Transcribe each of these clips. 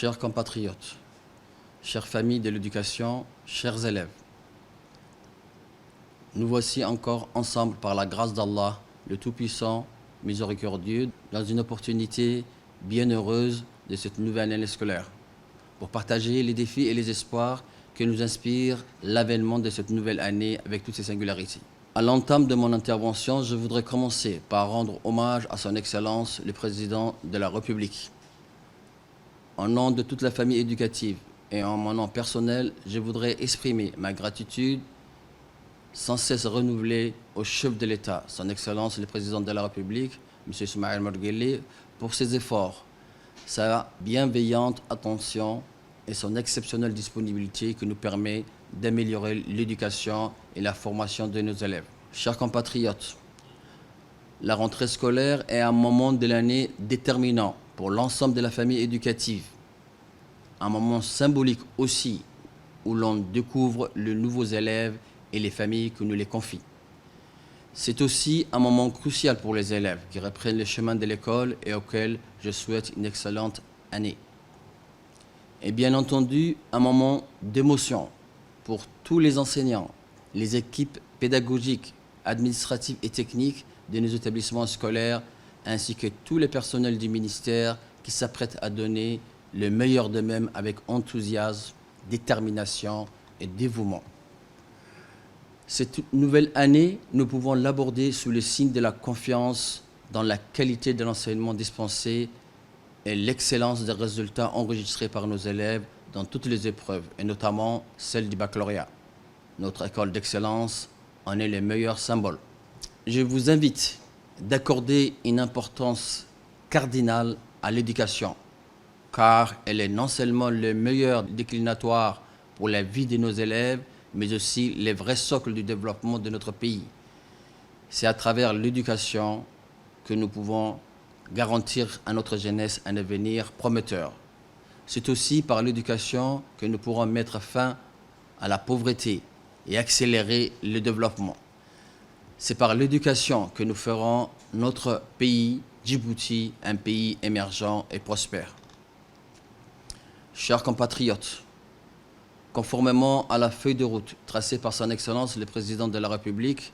Chers compatriotes, chères familles de l'éducation, chers élèves, nous voici encore ensemble par la grâce d'Allah, le Tout-Puissant, miséricordieux, dans une opportunité bien heureuse de cette nouvelle année scolaire, pour partager les défis et les espoirs que nous inspire l'avènement de cette nouvelle année avec toutes ses singularités. À l'entame de mon intervention, je voudrais commencer par rendre hommage à son Excellence, le Président de la République. En nom de toute la famille éducative et en mon nom personnel, je voudrais exprimer ma gratitude sans cesse renouvelée au chef de l'État, son Excellence le Président de la République, M. Ismaël Omar Guelleh, pour ses efforts, sa bienveillante attention et son exceptionnelle disponibilité qui nous permet d'améliorer l'éducation et la formation de nos élèves. Chers compatriotes, la rentrée scolaire est un moment de l'année déterminant pour l'ensemble de la famille éducative, un moment symbolique aussi où l'on découvre les nouveaux élèves et les familles qui nous les confient. C'est aussi un moment crucial pour les élèves qui reprennent le chemin de l'école et auxquels je souhaite une excellente année. Et bien entendu, un moment d'émotion pour tous les enseignants, les équipes pédagogiques, administratives et techniques de nos établissements scolaires, ainsi que tous les personnels du ministère qui s'apprêtent à donner le meilleur d'eux-mêmes avec enthousiasme, détermination et dévouement. Cette nouvelle année, nous pouvons l'aborder sous le signe de la confiance dans la qualité de l'enseignement dispensé et l'excellence des résultats enregistrés par nos élèves dans toutes les épreuves, et notamment celle du baccalauréat. Notre école d'excellence en est le meilleur symbole. Je vous invite d'accorder une importance cardinale à l'éducation, car elle est non seulement le meilleur déclinatoire pour la vie de nos élèves, mais aussi les vrais socles du développement de notre pays. C'est à travers l'éducation que nous pouvons garantir à notre jeunesse un avenir prometteur. C'est aussi par l'éducation que nous pourrons mettre fin à la pauvreté et accélérer le développement. C'est par l'éducation que nous ferons notre pays, Djibouti, un pays émergent et prospère. Chers compatriotes, conformément à la feuille de route tracée par son Excellence le Président de la République,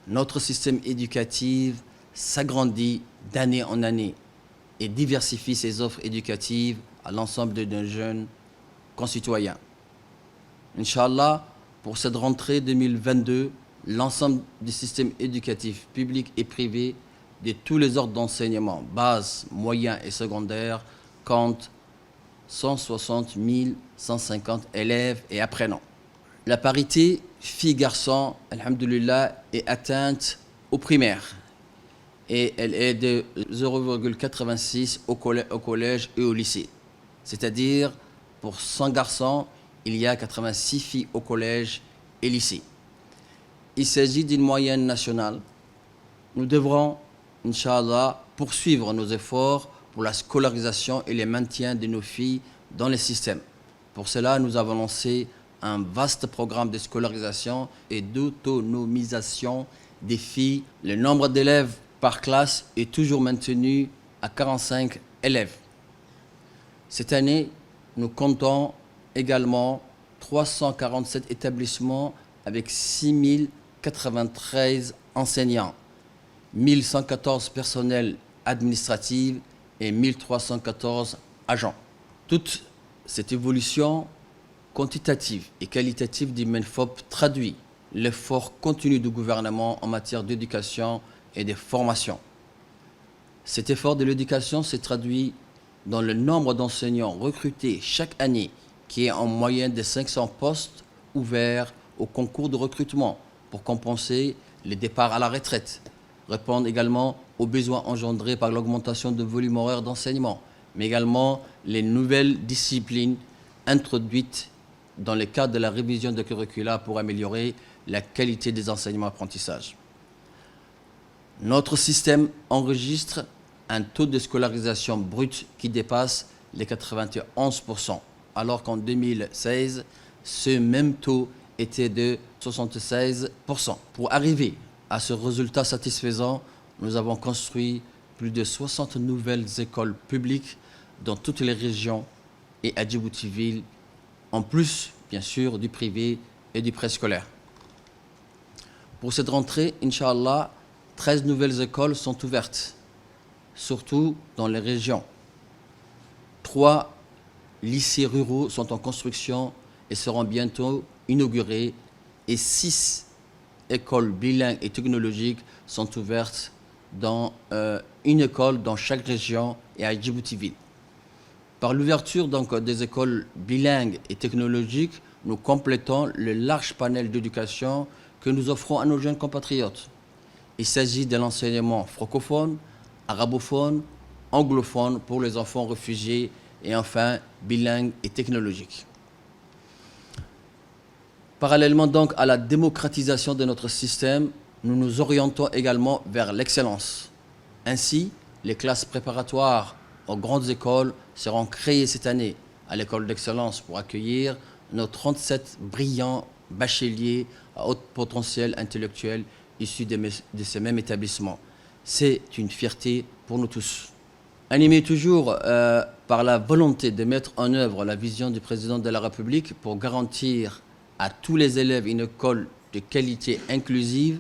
notre système éducatif s'agrandit d'année en année et diversifie ses offres éducatives à l'ensemble de nos jeunes concitoyens. Inch'Allah, pour cette rentrée 2022, l'ensemble du système éducatif public et privé de tous les ordres d'enseignement, base, moyen et secondaire, compte 160 150 élèves et apprenants. La parité filles-garçons, alhamdoulilah, est atteinte au primaire et elle est de 0,86 au collège et au lycée. C'est-à-dire, pour 100 garçons, il y a 86 filles au collège et lycée. Il s'agit d'une moyenne nationale. Nous devrons, Inch'Allah, poursuivre nos efforts pour la scolarisation et le maintien de nos filles dans le système. Pour cela, nous avons lancé un vaste programme de scolarisation et d'autonomisation des filles. Le nombre d'élèves par classe est toujours maintenu à 45 élèves. Cette année, nous comptons également 347 établissements avec 6093 enseignants, 1114 personnels administratifs et 1314 agents. Toute cette évolution quantitative et qualitative du MENFOP traduit l'effort continu du gouvernement en matière d'éducation et de formation. Cet effort de l'éducation s'est traduit dans le nombre d'enseignants recrutés chaque année, qui est en moyenne de 500 postes ouverts au concours de recrutement pour compenser les départs à la retraite, répondre également aux besoins engendrés par l'augmentation de volume horaire d'enseignement, mais également les nouvelles disciplines introduites dans le cadre de la révision de curricula pour améliorer la qualité des enseignements-apprentissages. Notre système enregistre un taux de scolarisation brut qui dépasse les 91%, alors qu'en 2016, ce même taux était de 76%. Pour arriver à ce résultat satisfaisant, nous avons construit plus de 60 nouvelles écoles publiques dans toutes les régions et à Djibouti-Ville, en plus, bien sûr, du privé et du préscolaire. Pour cette rentrée, Inch'Allah, 13 nouvelles écoles sont ouvertes, surtout dans les régions. 3 lycées ruraux sont en construction et seront bientôt inaugurés, et 6 écoles bilingues et technologiques sont ouvertes dans une école dans chaque région et à Djibouti-Ville. Par l'ouverture donc des écoles bilingues et technologiques, nous complétons le large panel d'éducation que nous offrons à nos jeunes compatriotes. Il s'agit de l'enseignement francophone, arabophone, anglophone pour les enfants réfugiés et enfin bilingue et technologique. Parallèlement donc à la démocratisation de notre système, nous nous orientons également vers l'excellence. Ainsi, les classes préparatoires aux grandes écoles seront créées cette année à l'école d'excellence pour accueillir nos 37 brillants bacheliers à haut potentiel intellectuel issus de ces mêmes établissements. C'est une fierté pour nous tous. Animés toujours par la volonté de mettre en œuvre la vision du président de la République pour garantir à tous les élèves une école de qualité inclusive,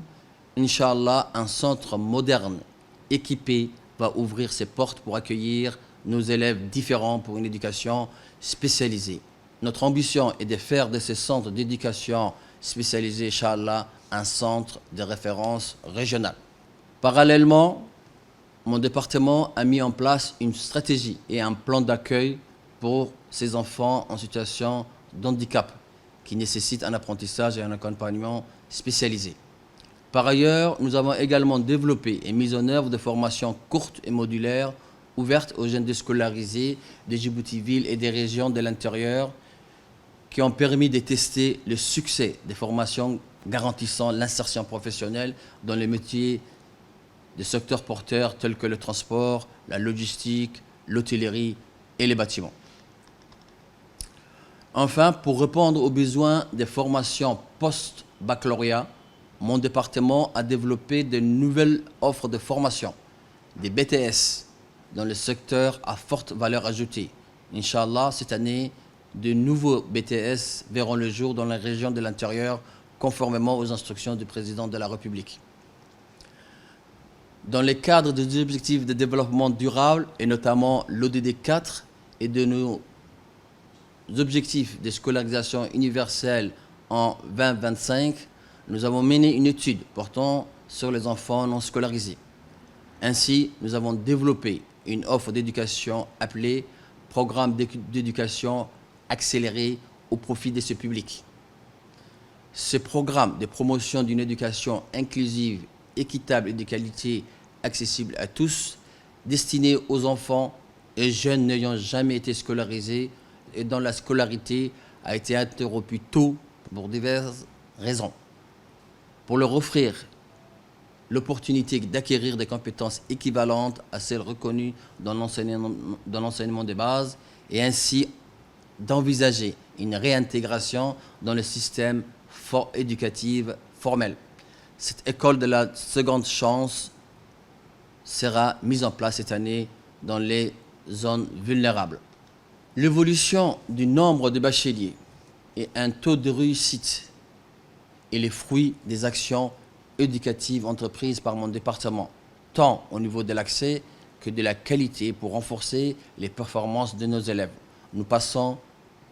Inch'Allah, un centre moderne, équipé, va ouvrir ses portes pour accueillir nos élèves différents pour une éducation spécialisée. Notre ambition est de faire de ces centres d'éducation spécialisés, Inch'Allah, un centre de référence régional. Parallèlement, mon département a mis en place une stratégie et un plan d'accueil pour ces enfants en situation de handicap qui nécessitent un apprentissage et un accompagnement spécialisé. Par ailleurs, nous avons également développé et mis en œuvre des formations courtes et modulaires ouvertes aux jeunes déscolarisés de Djibouti-Ville et des régions de l'intérieur qui ont permis de tester le succès des formations garantissant l'insertion professionnelle dans les métiers des secteurs porteurs tels que le transport, la logistique, l'hôtellerie et les bâtiments. Enfin, pour répondre aux besoins des formations post-baccalauréat, mon département a développé de nouvelles offres de formation, des BTS dans le secteur à forte valeur ajoutée. Inch'Allah, cette année, de nouveaux BTS verront le jour dans la région de l'intérieur, conformément aux instructions du président de la République. Dans le cadre des objectifs de développement durable, et notamment l'ODD 4 et de nos objectifs de scolarisation universelle en 2025, nous avons mené une étude portant sur les enfants non scolarisés. Ainsi, nous avons développé une offre d'éducation appelée Programme d'éducation accéléré au profit de ce public. Ce programme de promotion d'une éducation inclusive, équitable et de qualité accessible à tous, destiné aux enfants et jeunes n'ayant jamais été scolarisés et dont la scolarité a été interrompue tôt pour diverses raisons. Pour leur offrir l'opportunité d'acquérir des compétences équivalentes à celles reconnues dans l'enseignement de base et ainsi d'envisager une réintégration dans le système éducatif formel. Cette école de la seconde chance sera mise en place cette année dans les zones vulnérables. L'évolution du nombre de bacheliers et un taux de réussite est le fruit des actions éducatives entreprises par mon département, tant au niveau de l'accès que de la qualité pour renforcer les performances de nos élèves. Nous passons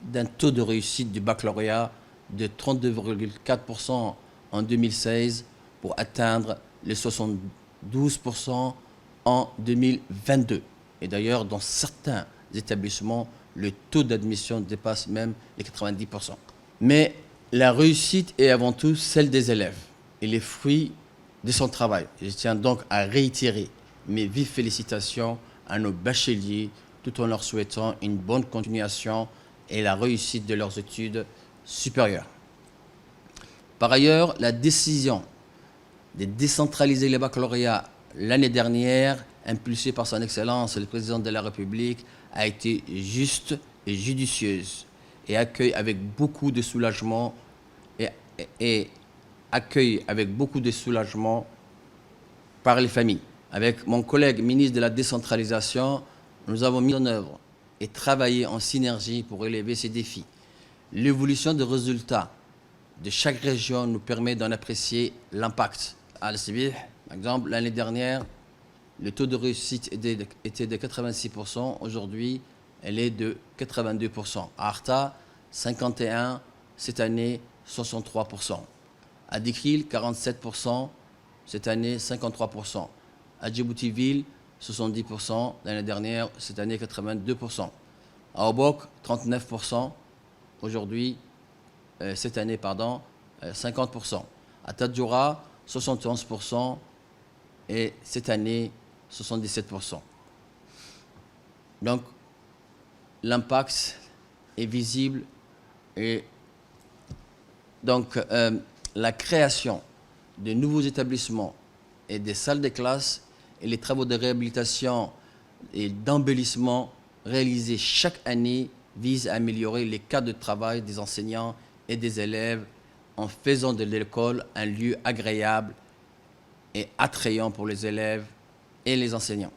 d'un taux de réussite du baccalauréat de 32,4% en 2016 pour atteindre les 72% en 2022. Et d'ailleurs, dans certains établissements, le taux d'admission dépasse même les 90%. Mais la réussite est avant tout celle des élèves et les fruits de son travail. Je tiens donc à réitérer mes vives félicitations à nos bacheliers tout en leur souhaitant une bonne continuation et la réussite de leurs études supérieures. Par ailleurs, la décision de décentraliser les baccalauréats l'année dernière, impulsée par son Excellence le Président de la République, a été juste et judicieuse et accueille avec beaucoup de soulagement par les familles. Avec mon collègue ministre de la décentralisation, nous avons mis en œuvre et travailler en synergie pour relever ces défis. L'évolution des résultats de chaque région nous permet d'en apprécier l'impact. À Al-Sibih, par exemple, l'année dernière, le taux de réussite était de 86%. Aujourd'hui, elle est de 82%. À Arta, 51%. Cette année, 63%. À Dikril, 47%. Cette année, 53%. À Djibouti-Ville, 70%. L'année dernière, cette année, 82%. À Obok, 39%. Aujourd'hui, cette année, 50%. À Tadjoura, 71%. Et cette année, 77%. Donc, l'impact est visible et donc la création de nouveaux établissements et des salles de classe et les travaux de réhabilitation et d'embellissement réalisés chaque année visent à améliorer les cadres de travail des enseignants et des élèves en faisant de l'école un lieu agréable et attrayant pour les élèves et les enseignants.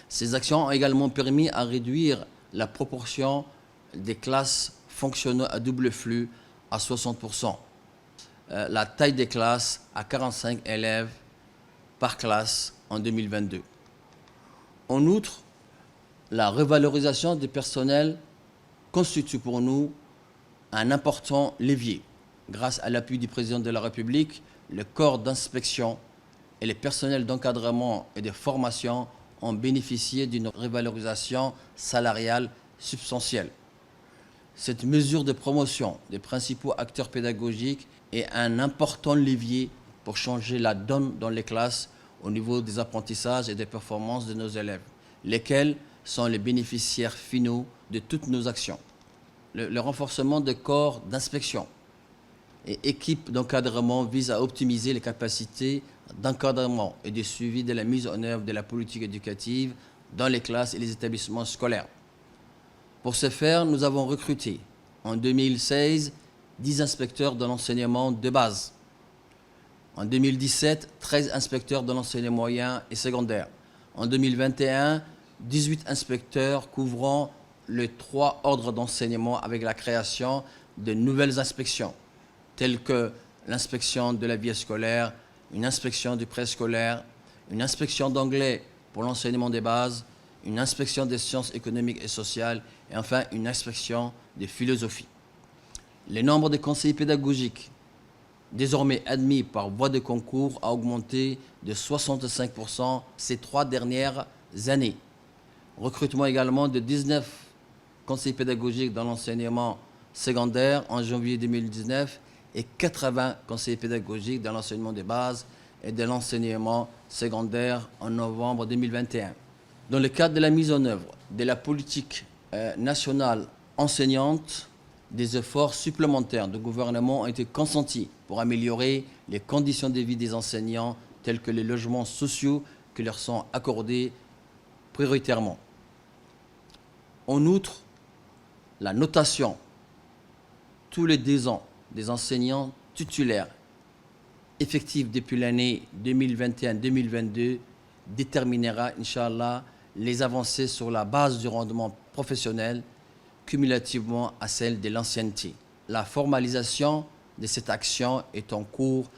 Ces actions ont également permis à réduire la proportion des classes fonctionnant à double flux à 60%. La taille des classes à 45 élèves par classe en 2022. En outre, la revalorisation du personnel constitue pour nous un important levier. Grâce à l'appui du président de la République, le corps d'inspection et les personnels d'encadrement et de formation ont bénéficié d'une revalorisation salariale substantielle. Cette mesure de promotion des principaux acteurs pédagogiques est un important levier pour changer la donne dans les classes au niveau des apprentissages et des performances de nos élèves, lesquels sont les bénéficiaires finaux de toutes nos actions. Le renforcement des corps d'inspection et équipes d'encadrement vise à optimiser les capacités d'encadrement et de suivi de la mise en œuvre de la politique éducative dans les classes et les établissements scolaires. Pour ce faire, nous avons recruté en 2016 10 inspecteurs de l'enseignement de base. En 2017, 13 inspecteurs de l'enseignement moyen et secondaire. En 2021, 18 inspecteurs couvrant les 3 ordres d'enseignement avec la création de nouvelles inspections, telles que l'inspection de la vie scolaire, une inspection du préscolaire, une inspection d'anglais pour l'enseignement des bases, une inspection des sciences économiques et sociales et enfin une inspection de philosophie. Le nombre de conseillers pédagogiques désormais admis par voie de concours a augmenté de 65% ces 3 dernières années. Recrutement également de 19 conseillers pédagogiques dans l'enseignement secondaire en janvier 2019 et 80 conseillers pédagogiques dans l'enseignement des bases et de l'enseignement secondaire en novembre 2021. Dans le cadre de la mise en œuvre de la politique nationale enseignante, des efforts supplémentaires du gouvernement ont été consentis pour améliorer les conditions de vie des enseignants, tels que les logements sociaux qui leur sont accordés prioritairement. En outre, la notation tous les 2 ans des enseignants titulaires effectifs depuis l'année 2021-2022 déterminera, Inch'Allah, les avancées sur la base du rendement professionnel cumulativement à celle de l'ancienneté. La formalisation de cette action est en cours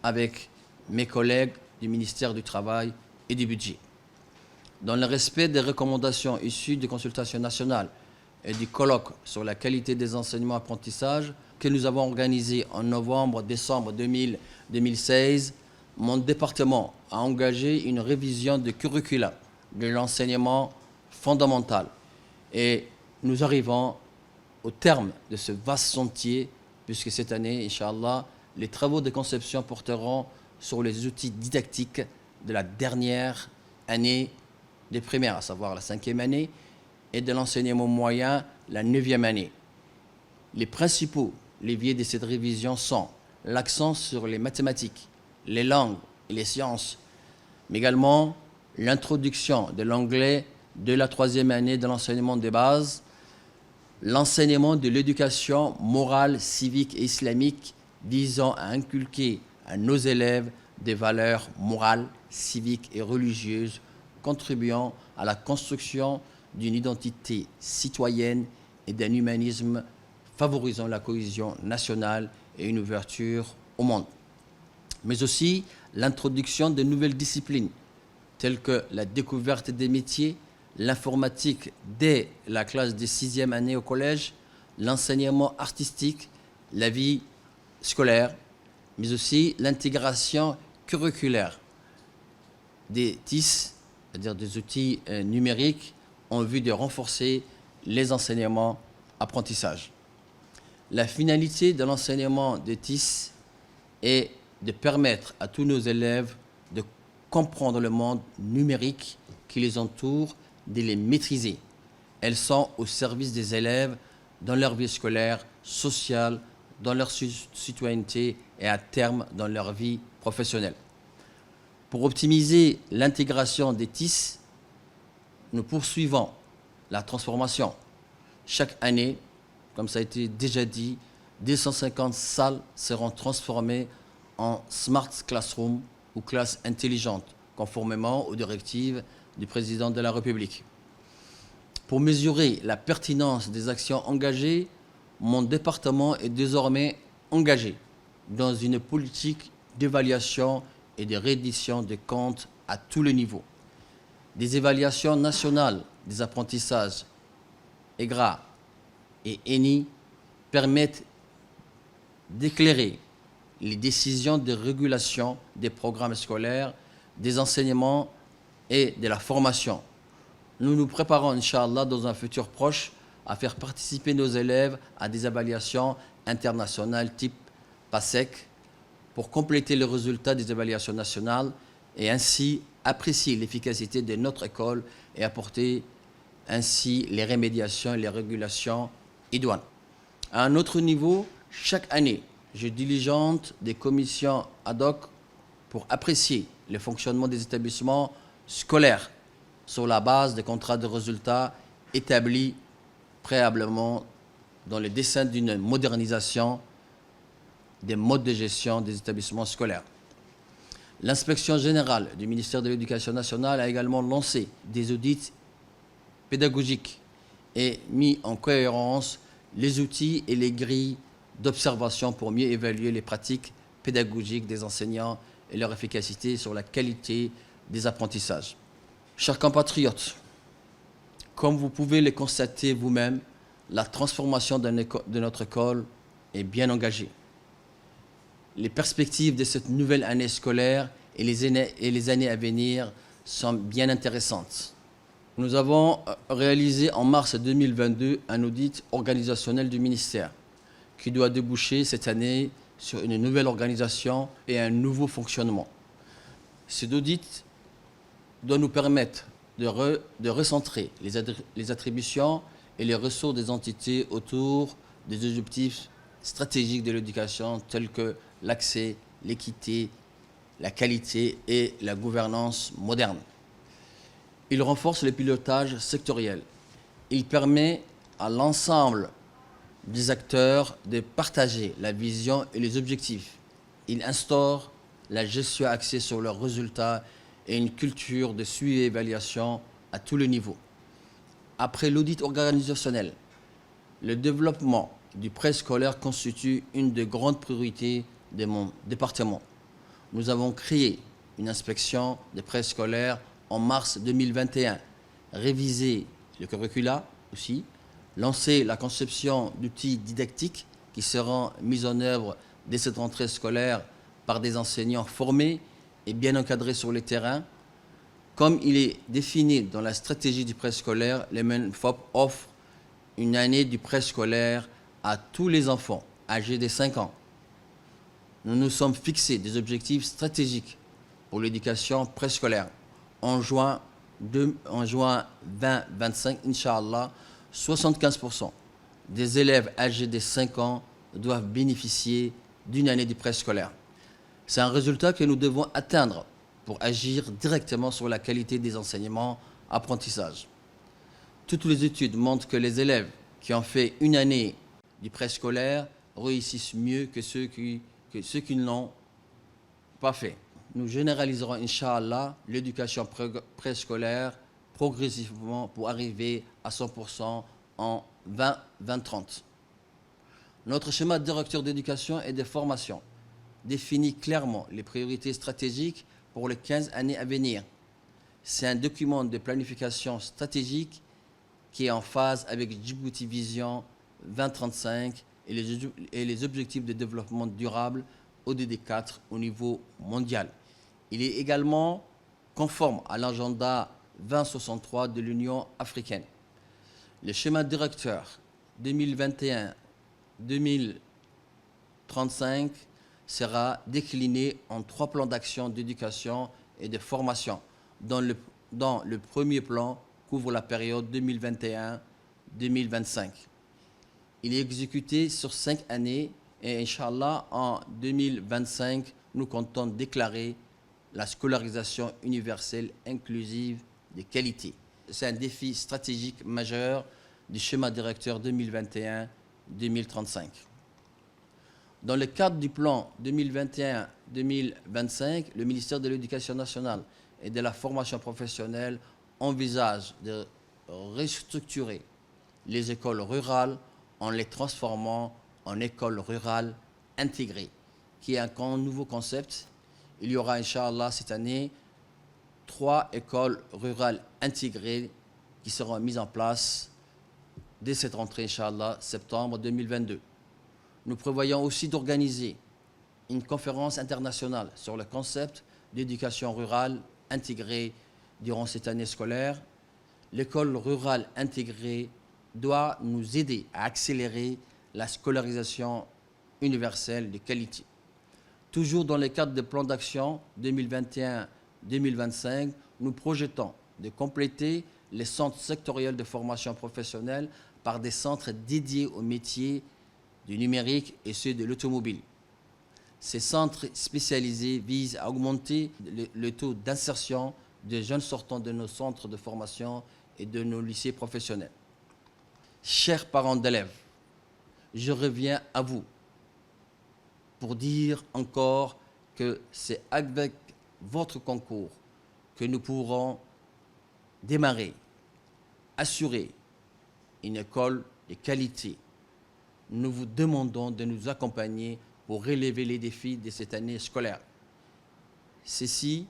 avec mes collègues du ministère du Travail et du Budget. Dans le respect des recommandations issues des consultations nationales et du colloque sur la qualité des enseignements apprentissages que nous avons organisé en novembre-décembre 2016, mon département a engagé une révision du curricula de l'enseignement fondamental. Et nous arrivons au terme de ce vaste sentier, puisque cette année, Inch'Allah, les travaux de conception porteront sur les outils didactiques de la dernière année des primaires, à savoir la 5e année, et de l'enseignement moyen, la 9e année. Les principaux leviers de cette révision sont l'accent sur les mathématiques, les langues et les sciences, mais également l'introduction de l'anglais de la 3e année de l'enseignement des bases, l'enseignement de l'éducation morale, civique et islamique visant à inculquer à nos élèves des valeurs morales, civiques et religieuses contribuant à la construction d'une identité citoyenne et d'un humanisme favorisant la cohésion nationale et une ouverture au monde. Mais aussi l'introduction de nouvelles disciplines telles que la découverte des métiers, l'informatique dès la classe de 6e année au collège, l'enseignement artistique, la vie scolaire, mais aussi l'intégration curriculaire des TIS, c'est-à-dire des outils numériques, en vue de renforcer les enseignements apprentissages. La finalité de l'enseignement des TIS est de permettre à tous nos élèves de comprendre le monde numérique qui les entoure, de les maîtriser. Elles sont au service des élèves dans leur vie scolaire, sociale, dans leur citoyenneté et à terme dans leur vie professionnelle. Pour optimiser l'intégration des TIS, nous poursuivons la transformation. Chaque année, comme ça a été déjà dit, 250 salles seront transformées en Smart Classroom ou classes intelligentes, conformément aux directives du président de la République. Pour mesurer la pertinence des actions engagées, mon département est désormais engagé dans une politique d'évaluation et de reddition des comptes à tous les niveaux. Des évaluations nationales des apprentissages, EGRA et ENI, permettent d'éclairer les décisions de régulation des programmes scolaires, des enseignements et de la formation. Nous nous préparons, Inch'Allah, dans un futur proche, à faire participer nos élèves à des évaluations internationales type PASEC pour compléter les résultats des évaluations nationales et ainsi apprécier l'efficacité de notre école et apporter ainsi les rémédiations et les régulations idoines. À un autre niveau, chaque année, je diligente des commissions ad hoc pour apprécier le fonctionnement des établissements scolaires sur la base des contrats de résultats établis préalablement dans le dessein d'une modernisation des modes de gestion des établissements scolaires. L'inspection générale du ministère de l'Éducation nationale a également lancé des audits pédagogiques et mis en cohérence les outils et les grilles d'observation pour mieux évaluer les pratiques pédagogiques des enseignants et leur efficacité sur la qualité des apprentissages. Chers compatriotes, comme vous pouvez le constater vous-même, la transformation de notre école est bien engagée. Les perspectives de cette nouvelle année scolaire et les années à venir sont bien intéressantes. Nous avons réalisé en mars 2022 un audit organisationnel du ministère qui doit déboucher cette année sur une nouvelle organisation et un nouveau fonctionnement. Cet audit doit nous permettre de recentrer les attributions et les ressources des entités autour des objectifs stratégiques de l'éducation tels que l'accès, l'équité, la qualité et la gouvernance moderne. Il renforce le pilotage sectoriel. Il permet à l'ensemble des acteurs de partager la vision et les objectifs. Il instaure la gestion axée sur leurs résultats et une culture de suivi et évaluation à tous les niveaux. Après l'audit organisationnel, le développement du préscolaire constitue une des grandes priorités de mon département. Nous avons créé une inspection des préscolaires en mars 2021, révisé le curricula aussi, lancé la conception d'outils didactiques qui seront mis en œuvre dès cette rentrée scolaire par des enseignants formés et bien encadrés sur le terrain. Comme il est défini dans la stratégie du préscolaire, les MENFOP offrent une année du préscolaire à tous les enfants âgés de 5 ans. Nous nous sommes fixés des objectifs stratégiques pour l'éducation préscolaire. En juin 2025, Inch'Allah, 75% des élèves âgés de 5 ans doivent bénéficier d'une année du préscolaire. C'est un résultat que nous devons atteindre pour agir directement sur la qualité des enseignements apprentissages. Toutes les études montrent que les élèves qui ont fait une année du préscolaire réussissent mieux que ceux qui ne l'ont pas fait. Nous généraliserons, Inch'Allah, l'éducation préscolaire progressivement pour arriver à 100% en 2030. Notre schéma directeur d'éducation et de formation définit clairement les priorités stratégiques pour les 15 années à venir. C'est un document de planification stratégique qui est en phase avec Djibouti Vision 2035 et les objectifs de développement durable ODD 4 au niveau mondial. Il est également conforme à l'agenda 2063 de l'Union africaine. Le schéma directeur 2021-2035 sera décliné en 3 plans d'action d'éducation et de formation, dont le premier plan couvre la période 2021-2025. Il est exécuté sur 5 années et, Inch'Allah, en 2025, nous comptons déclarer la scolarisation universelle inclusive de qualité. C'est un défi stratégique majeur du schéma directeur 2021-2035. Dans le cadre du plan 2021-2025, le ministère de l'Éducation nationale et de la formation professionnelle envisage de restructurer les écoles rurales en les transformant en écoles rurales intégrées, qui est un nouveau concept. Il y aura, Inch'Allah, cette année, 3 écoles rurales intégrées qui seront mises en place dès cette rentrée, Inch'Allah, septembre 2022. Nous prévoyons aussi d'organiser une conférence internationale sur le concept d'éducation rurale intégrée durant cette année scolaire. L'école rurale intégrée doit nous aider à accélérer la scolarisation universelle de qualité. Toujours dans le cadre des plans d'action 2021-2025, nous projetons de compléter les centres sectoriels de formation professionnelle par des centres dédiés aux métiers du numérique et ceux de l'automobile. Ces centres spécialisés visent à augmenter le taux d'insertion des jeunes sortants de nos centres de formation et de nos lycées professionnels. Chers parents d'élèves, je reviens à vous pour dire encore que c'est avec votre concours que nous pourrons démarrer, assurer une école de qualité. Nous vous demandons de nous accompagner pour relever les défis de cette année scolaire. Ceci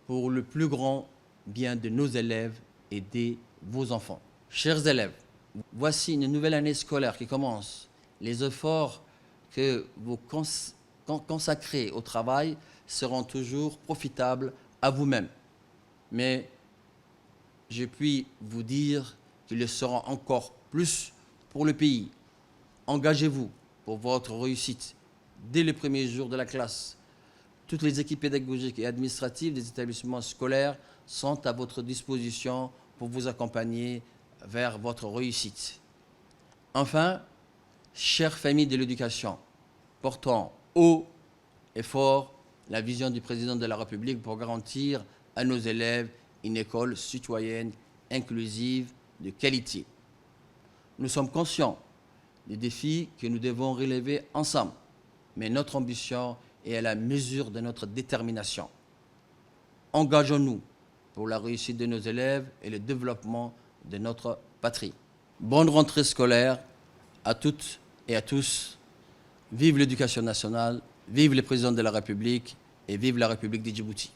pour le plus grand bien de nos élèves et de vos enfants. Chers élèves, voici une nouvelle année scolaire qui commence. Les efforts que vous consacrez au travail seront toujours profitables à vous-même. Mais je puis vous dire qu'ils le seront encore plus pour le pays. Engagez-vous pour votre réussite dès les premiers jours de la classe. Toutes les équipes pédagogiques et administratives des établissements scolaires sont à votre disposition pour vous accompagner vers votre réussite. Enfin, chères familles de l'éducation, portons haut et fort la vision du président de la République pour garantir à nos élèves une école citoyenne, inclusive, de qualité. Nous sommes conscients des défis que nous devons relever ensemble, mais notre ambition est à la mesure de notre détermination. Engageons-nous pour la réussite de nos élèves et le développement de notre patrie. Bonne rentrée scolaire à toutes et à tous. Vive l'éducation nationale, vive le président de la République et vive la République de Djibouti.